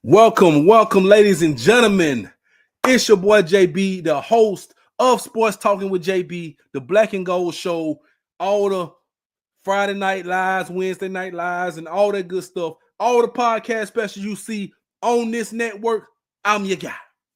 Welcome, ladies and gentlemen. It's your boy JB, the host of Sports Talking with JB, the Black and Gold Show, all the Friday night lives, Wednesday night lives, and all that good stuff. All the podcast specials you see on this network, I'm your guy.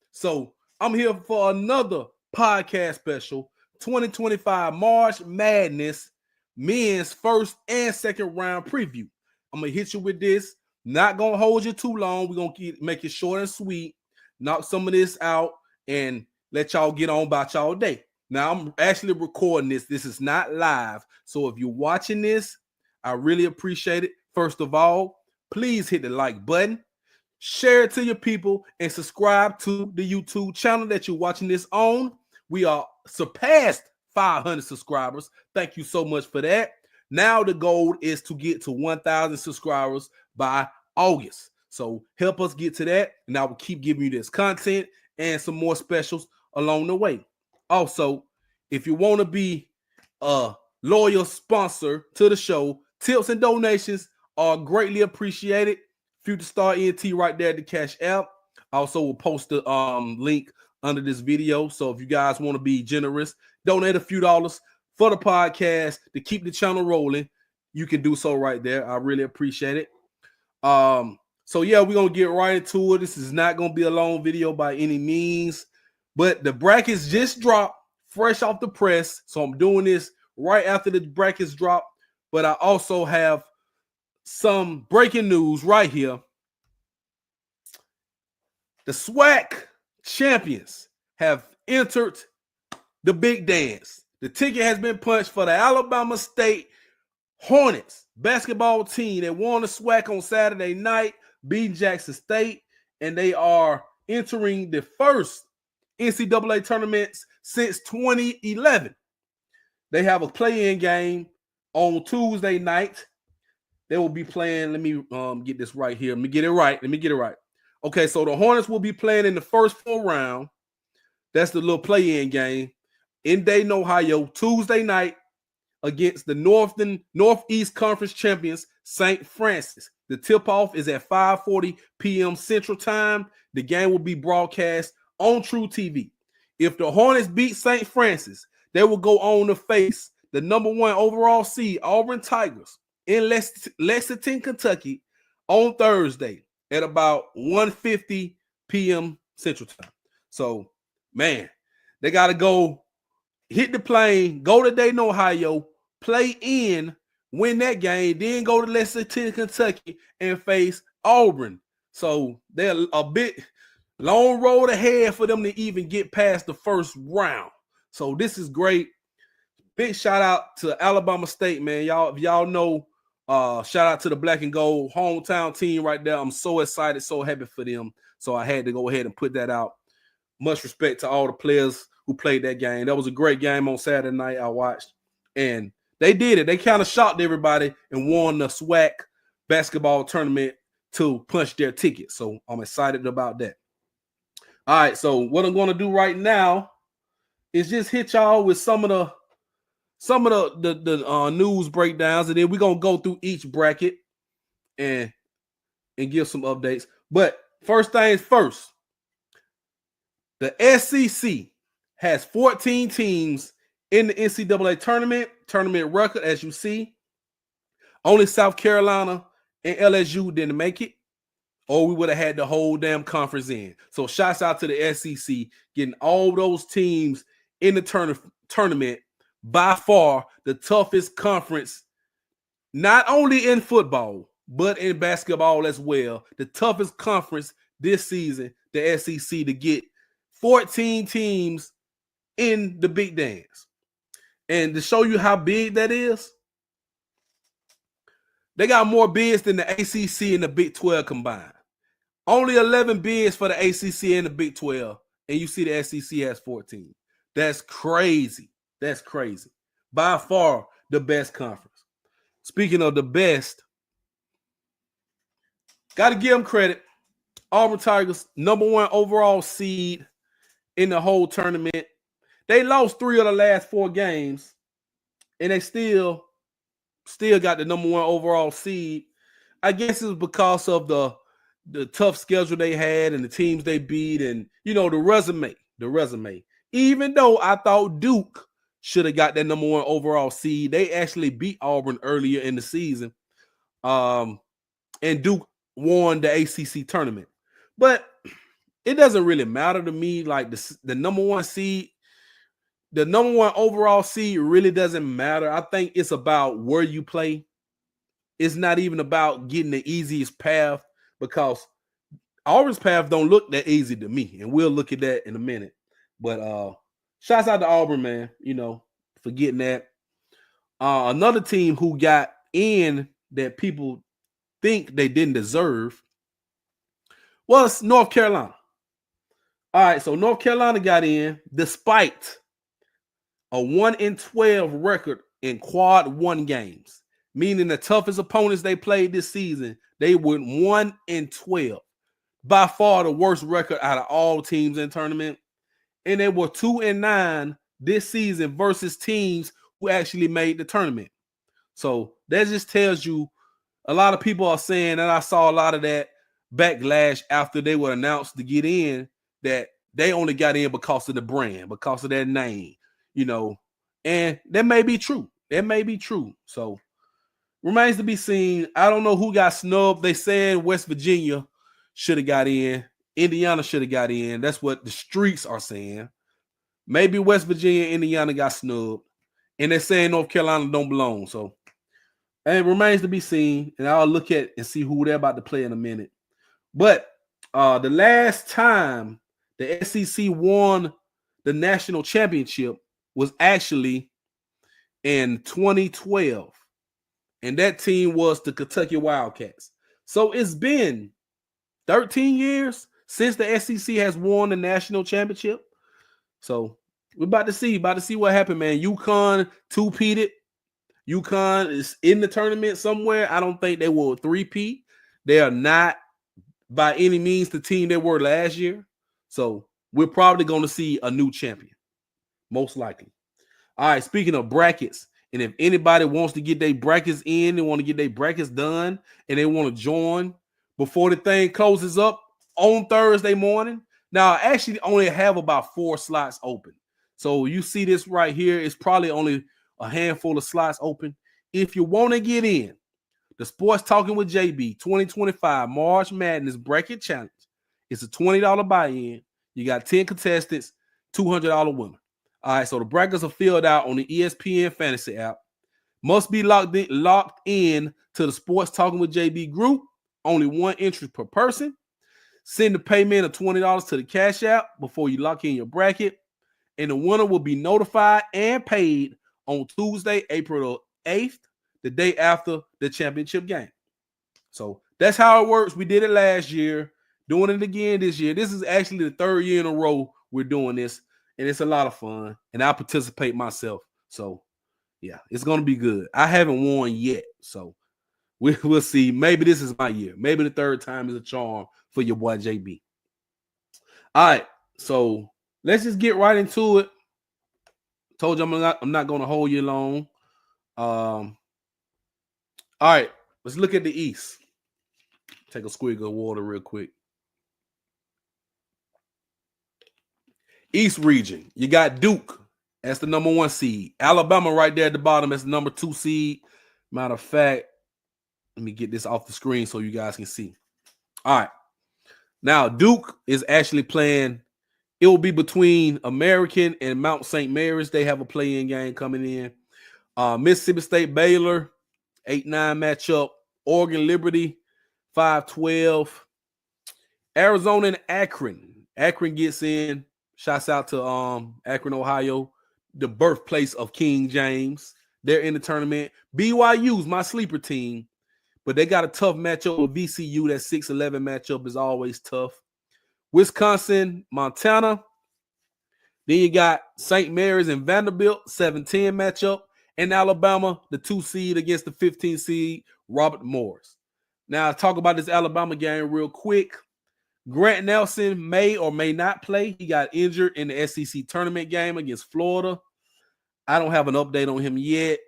So I'm here for another podcast special, 2025 March Madness men's first and second round preview. I'm going to hit you with this. Not going to hold you too long. We're going to make it short and sweet, knock some of this out, and let y'all get on about y'all day. Now, I'm actually recording this. This is not live. So if you're watching this, I really appreciate it. First of all, please hit the like button, share it to your people, and subscribe to the YouTube channel that you're watching this on. We are surpassed 500 subscribers. Thank you so much for that. Now the goal is to get to 1,000 subscribers by August. So help us get to that, and I will keep giving you this content and some more specials along the way. Also, if you want to be a loyal sponsor to the show, tips and donations are greatly appreciated. Future Star ENT right there at the Cash App. Also, we'll post the link under this video. So if you guys want to be generous, donate a few dollars for the podcast to keep the channel rolling, you can do so right there. I really appreciate it. So yeah, we're gonna get right into it. This is not gonna be a long video by any means, but the brackets just dropped fresh off the press. So I'm doing this right after the brackets drop, but I also have some breaking news right here. The SWAC champions have entered the big dance. The ticket has been punched for the Alabama State Hornets basketball team that won the SWAC on Saturday night, beating Jackson State, and they are entering the first NCAA tournaments since 2011. They have a play-in game on Tuesday night. They will be playing. Let me get this right here. Let me get it right. Okay, so the Hornets will be playing in the first 4 round. That's the little play-in game in Dayton, Ohio, Tuesday night against the Northeast Conference champions, St. Francis. The tip-off is at 5:40 p.m. Central Time. The game will be broadcast on True TV. If the Hornets beat St. Francis, they will go on to face the number 1 overall seed, Auburn Tigers, in Lexington, Kentucky, on Thursday at about 1:50 p.m. Central Time. So, man, they got to go hit the plane, go to Dayton, Ohio, play in, win that game, then go to Lexington, Kentucky, and face Auburn. So they're a bit long road ahead for them to even get past the first round. So this is great. Big shout out to Alabama State, man. If y'all know, shout out to the Black and Gold hometown team right there. I'm so excited, so happy for them. So I had to go ahead and put that out. Much respect to all the players who played that game. That was a great game on Saturday night I watched. And they did it. They kind of shocked everybody and won the SWAC basketball tournament to punch their ticket. So I'm excited about that. All right, so what I'm going to do right now is just hit y'all with some of the news breakdowns, and then we're going to go through each bracket and give some updates. But first things first, the SEC has 14 teams in the NCAA tournament record, as you see. Only South Carolina and LSU didn't make it, or we would have had the whole damn conference in. So shouts out to the SEC, getting all those teams in the tournament. By far the toughest conference, not only in football, but in basketball as well. The toughest conference this season, the SEC, to get 14 teams in the big dance. And to show you how big that is, they got more bids than the ACC and the Big 12 combined. Only 11 bids for the ACC and the Big 12, and you see the SEC has 14. That's crazy. That's crazy. By far the best conference. Speaking of the best, got to give them credit. Auburn Tigers, number 1 overall seed in the whole tournament. They lost 3 of the last 4 games, and they still got the number 1 overall seed. I guess it's because of the the tough schedule they had and the teams they beat, and the resume. Even though I thought Duke should have got that number 1 overall seed, they actually beat Auburn earlier in the season. And Duke won the ACC tournament. But it doesn't really matter to me. Like the number 1 seed, the number 1 overall seed really doesn't matter. I think it's about where you play. It's not even about getting the easiest path, because Auburn's path don't look that easy to me, and we'll look at that in a minute. But shouts out to Auburn, man, for getting that. Another team who got in that people think they didn't deserve was North Carolina. All right, so North Carolina got in despite a 1-12 record in quad 1 games, meaning the toughest opponents they played this season, they went 1-12. By far the worst record out of all teams in tournament. And they were 2-9 this season versus teams who actually made the tournament. So that just tells you, a lot of people are saying, and I saw a lot of that backlash after they were announced to get in, that they only got in because of the brand, because of their name, and that may be true. So remains to be seen. I don't know who got snubbed. They said West Virginia should have got in. Indiana should have got in. That's what the streets are saying. Maybe West Virginia, Indiana got snubbed. And they're saying North Carolina don't belong. So it remains to be seen. And I'll look at and see who they're about to play in a minute. But the last time the SEC won the national championship was actually in 2012. And that team was the Kentucky Wildcats. So it's been 13 years since the SEC has won the national championship. So we're about to see what happened, man. UConn two-peated. UConn is in the tournament somewhere. I don't think they will three-peat. They are not by any means the team they were last year. So we're probably going to see a new champion, most likely. All right, speaking of brackets, and if anybody wants to get their brackets in, they want to get their brackets done, and they want to join before the thing closes up on Thursday morning. Now, I actually only have about 4 slots open. So you see this right here. It's probably only a handful of slots open. If you want to get in, the Sports Talking with JB 2025 March Madness Bracket Challenge. It's a $20 buy-in. You got 10 contestants, $200 winner. All right, so the brackets are filled out on the ESPN Fantasy app. Must be locked in to the Sports Talking with JB group. Only 1 entry per person. Send the payment of $20 to the Cash App before you lock in your bracket. And the winner will be notified and paid on Tuesday, April 8th, the day after the championship game. So that's how it works. We did it last year, doing it again this year. This is actually the 3rd year in a row we're doing this, and it's a lot of fun, and I participate myself. So, yeah, it's going to be good. I haven't won yet, so we'll see. Maybe this is my year. Maybe the 3rd time is a charm for your boy JB. All right, so let's just get right into it. Told you I'm not going to hold you long. All right, let's look at the East. Take a swig of water real quick. East region, you got Duke. That's the number 1 seed. Alabama right there at the bottom. That's the number 2 seed. Matter of fact, let me get this off the screen so you guys can see. All right. Now, Duke is actually playing. It will be between American and Mount St. Mary's. They have a play-in game coming in. Mississippi State, Baylor, 8-9 matchup. Oregon Liberty, 5-12. Arizona and Akron. Akron gets in. Shouts out to Akron, Ohio, the birthplace of King James. They're in the tournament. BYU's my sleeper team, but they got a tough matchup with VCU. That 6-11 matchup is always tough. Wisconsin, Montana. Then you got St. Mary's and Vanderbilt, 7-10 matchup. And Alabama, the 2 seed against the 15 seed, Robert Morris. Now, talk about this Alabama game real quick. Grant Nelson may or may not play. He got injured in the SEC tournament game against Florida. I don't have an update on him yet.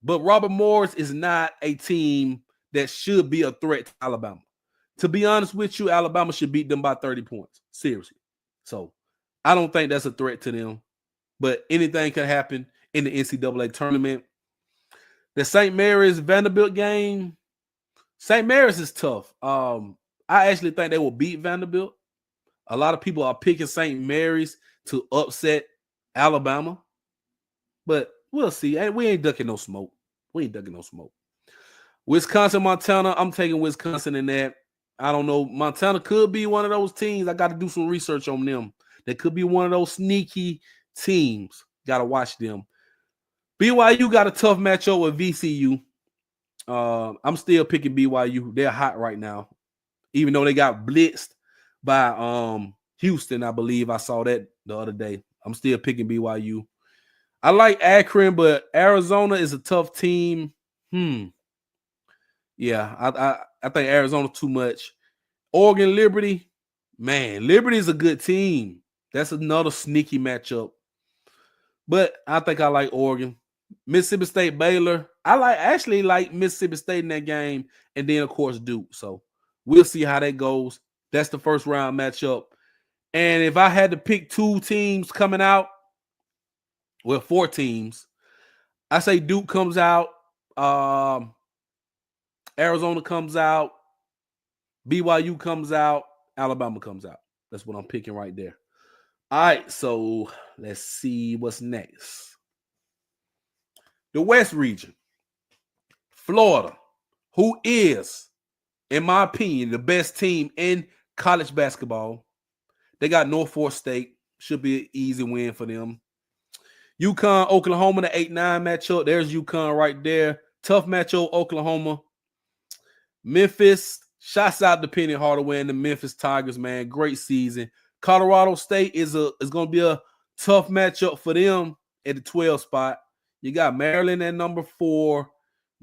But Robert Morris is not a team that should be a threat to Alabama. To be honest with you, Alabama should beat them by 30 points. Seriously. So I don't think that's a threat to them. But anything can happen in the NCAA tournament. The St. Mary's Vanderbilt game, St. Mary's is tough. I actually think they will beat Vanderbilt. A lot of people are picking St. Mary's to upset Alabama. But we'll see. We ain't ducking no smoke. Wisconsin, Montana, I'm taking Wisconsin in that. I don't know. Montana could be one of those teams. I got to do some research on them. They could be one of those sneaky teams. Got to watch them. BYU got a tough matchup with VCU. I'm still picking BYU. They're hot right now. Even though they got blitzed by Houston, I believe I saw that the other day. I'm still picking BYU. I like Akron, but Arizona is a tough team. Yeah, I think Arizona too much. Oregon, Liberty. Man, Liberty is a good team. That's another sneaky matchup. But I think I like Oregon. Mississippi State, Baylor. I actually like Mississippi State in that game. And then, of course, Duke. So we'll see how that goes. That's the first round matchup. And if I had to pick two teams coming out, well, four teams, I say Duke comes out. Arizona comes out. BYU comes out. Alabama comes out. That's what I'm picking right there. All right, so let's see what's next. The West region. Florida, who is, in my opinion, the best team in college basketball. They got Norfolk State. Should be an easy win for them. UConn, Oklahoma, the 8-9 matchup. There's UConn right there. Tough matchup, Oklahoma. Memphis, shouts out to Penny Hardaway and the Memphis Tigers, man. Great season. Colorado State is going to be a tough matchup for them at the 12 spot. You got Maryland at number 4,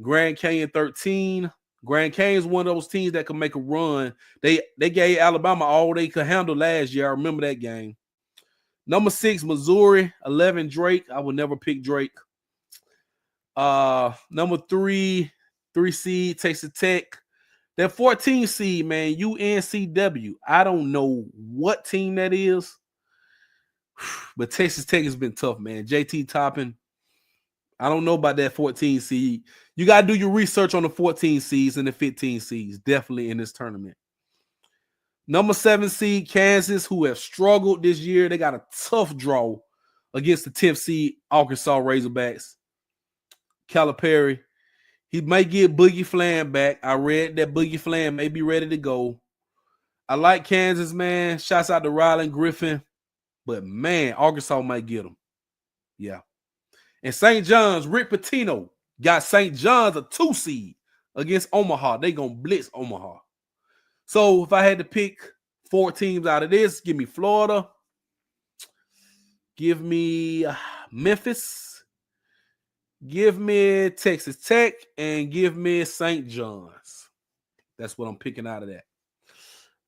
Grand Canyon 13. Grand Canyon is one of those teams that can make a run. They gave Alabama all they could handle last year. I remember that game. Number 6, Missouri. 11, Drake. I would never pick Drake. Number 3 seed, Texas Tech. That 14 seed, man, UNCW. I don't know what team that is, but Texas Tech has been tough, man. JT Toppin. I don't know about that 14 seed. You got to do your research on the 14 seeds and the 15 seeds, definitely in this tournament. Number 7 seed, Kansas, who have struggled this year. They got a tough draw against the 10th seed, Arkansas Razorbacks. Calipari. He may get Boogie Flam back. I read that Boogie Flam may be ready to go. I like Kansas, man. Shouts out to Ryland Griffin. But, man, Arkansas might get him. Yeah. And St. John's, Rick Pitino got St. John's a 2 seed against Omaha. They going to blitz Omaha. So, if I had to pick 4 teams out of this, give me Florida. Give me Memphis. Give me Texas Tech and give me St. John's. That's what I'm picking out of that.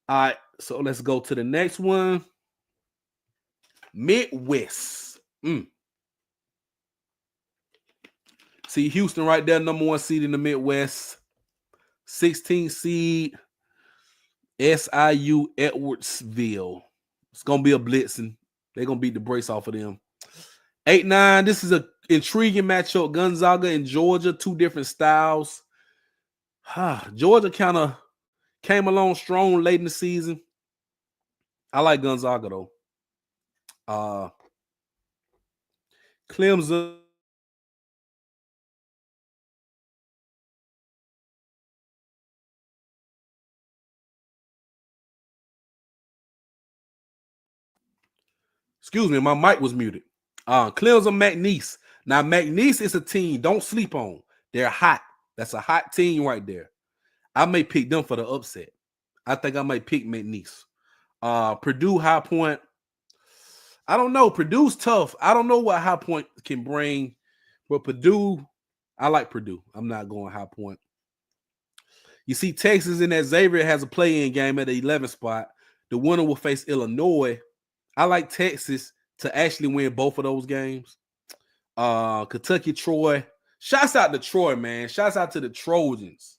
All right, so let's go to the next one. Midwest. See Houston right there, number 1 seed in the Midwest. 16 seed, SIU Edwardsville. It's going to be a blitzing. They're going to beat the brakes off of them. 8-9, this is an intriguing matchup. Gonzaga and Georgia, 2 different styles. Georgia kind of came along strong late in the season. I like Gonzaga, though. Clemson. Excuse me, my mic was muted. Clemson McNeese. Now, McNeese is a team. Don't sleep on. They're hot. That's a hot team right there. I may pick them for the upset. I think I might pick McNeese. Purdue, High Point. I don't know. Purdue's tough. I don't know what High Point can bring. But Purdue, I like Purdue. I'm not going High Point. You see Texas in that Xavier has a play-in game at the 11th spot. The winner will face Illinois. I like Texas to actually win both of those games. Kentucky, Troy. Shouts out to Troy, man. Shouts out to the Trojans.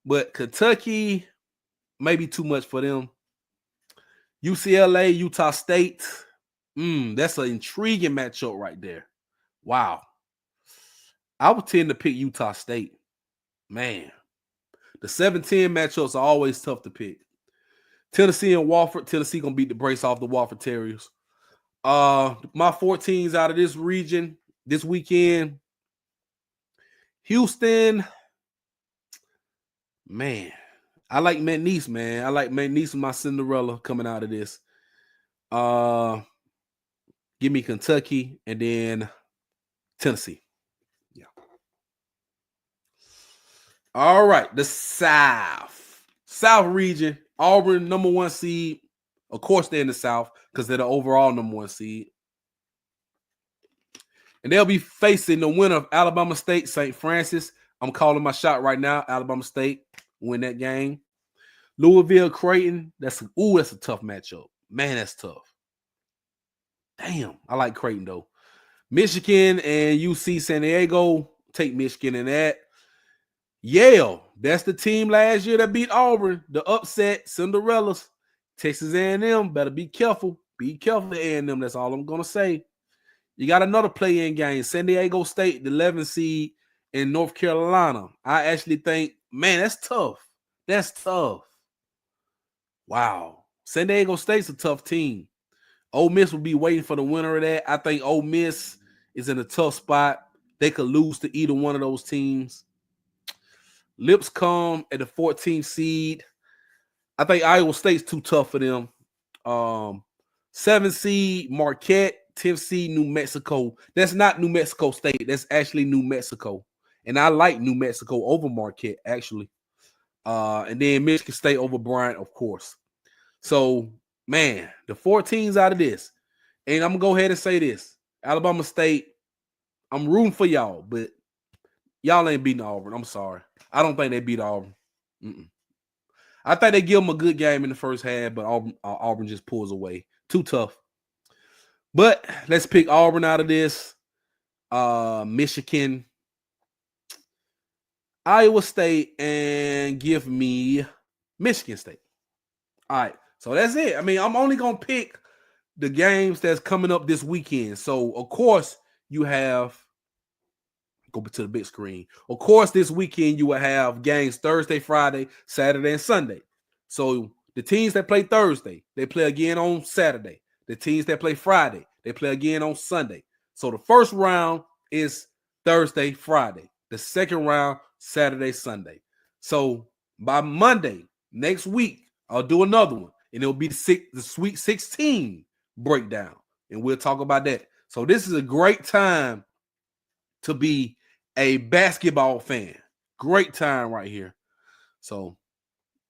But Kentucky, maybe too much for them. UCLA, Utah State. That's an intriguing matchup right there. Wow. I would tend to pick Utah State. Man, the 7-10 matchups are always tough to pick. Tennessee and Wofford. Tennessee going to beat the brace off the Wofford Terriers. My 14s out of this region this weekend. Houston. Man, I like McNeese, man. I like McNeese and my Cinderella coming out of this. Give me Kentucky and then Tennessee. Yeah. All right, the South region. Auburn, number 1 seed. Of course, they're in the South because they're the overall number 1 seed. And they'll be facing the winner of Alabama State, St. Francis. I'm calling my shot right now. Alabama State win that game. Louisville, Creighton. That's a tough matchup. Man, that's tough. Damn, I like Creighton, though. Michigan and UC San Diego. Take Michigan in that. Yale, that's the team last year that beat Auburn. The upset, Cinderellas. Texas A&M, better be careful. Be careful, A&M. That's all I'm going to say. You got another play-in game. San Diego State, the 11th seed in North Carolina. I actually think, man, that's tough. That's tough. Wow. San Diego State's a tough team. Ole Miss will be waiting for the winner of that. I think Ole Miss is in a tough spot. They could lose to either one of those teams. Lipscomb at the 14th seed. I think Iowa State's too tough for them. 7th seed, Marquette. 10th seed, New Mexico. That's not New Mexico State. That's actually New Mexico. And I like New Mexico over Marquette, actually. And then Michigan State over Bryant, of course. So, man, the 14s out of this. And I'm going to go ahead and say this. Alabama State, I'm rooting for y'all, but y'all ain't beating Auburn. I'm sorry. I don't think they beat Auburn. I think they give them a good game in the first half, but Auburn just pulls away. Too tough. But let's pick Auburn out of this. Michigan, Iowa State, and give me Michigan State. All right. So that's it. I mean, I'm only going to pick the games that's coming up this weekend. So, of course, you have – go to the big screen. Of course, this weekend you will have games Thursday, Friday, Saturday, and Sunday. So, the teams that play Thursday, they play again on Saturday. The teams that play Friday, they play again on Sunday. So, the first round is Thursday, Friday. The second round, Saturday, Sunday. So, by Monday, next week, I'll do another one. And it'll be the Sweet 16 breakdown. And we'll talk about that. So this is a great time to be a basketball fan. Great time right here. So,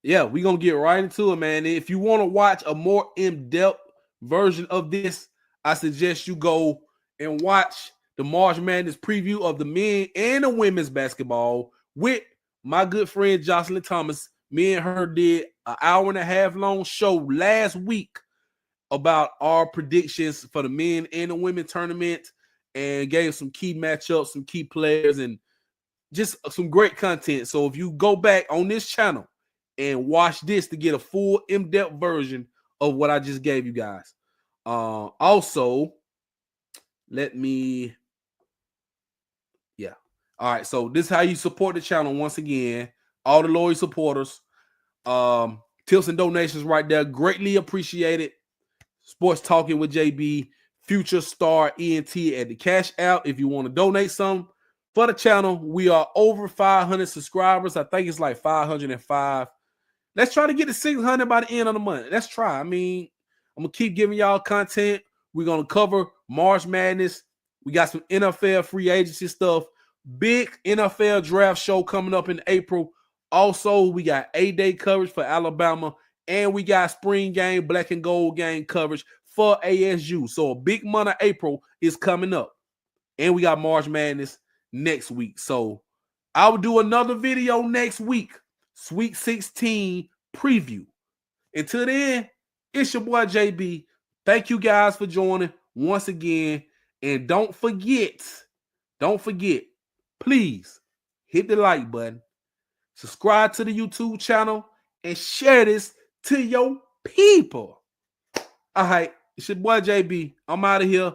yeah, we're going to get right into it, man. If you want to watch a more in-depth version of this, I suggest you go and watch the March Madness preview of the men and the women's basketball with my good friend Jocelyn Thomas. Me and her did an hour-and-a-half long show last week about our predictions for the men and the women tournament and gave some key matchups, some key players, and just some great content. So if you go back on this channel and watch this to get a full in-depth version of what I just gave you guys. Also, let me, yeah. All right, so this is how you support the channel once again. All the loyal supporters, tips and donations right there, greatly appreciated. Sports Talking with JB, Future Star ENT at the Cash App. If you want to donate some for the channel, we are over 500 subscribers. I think it's like 505. Let's try to get to 600 by the end of the month. Let's try. I mean, I'm going to keep giving y'all content. We're going to cover March Madness. We got some NFL free agency stuff. Big NFL draft show coming up in April. Also, we got A-Day coverage for Alabama, and we got spring game, black and gold game coverage for ASU. So a big month of April is coming up. And we got March Madness next week. So I will do another video next week. Sweet 16 preview. Until then, it's your boy JB. Thank you guys for joining once again. And don't forget, please hit the like button. Subscribe to the YouTube channel and share this to your people. All right, it's your boy JB. I'm out of here.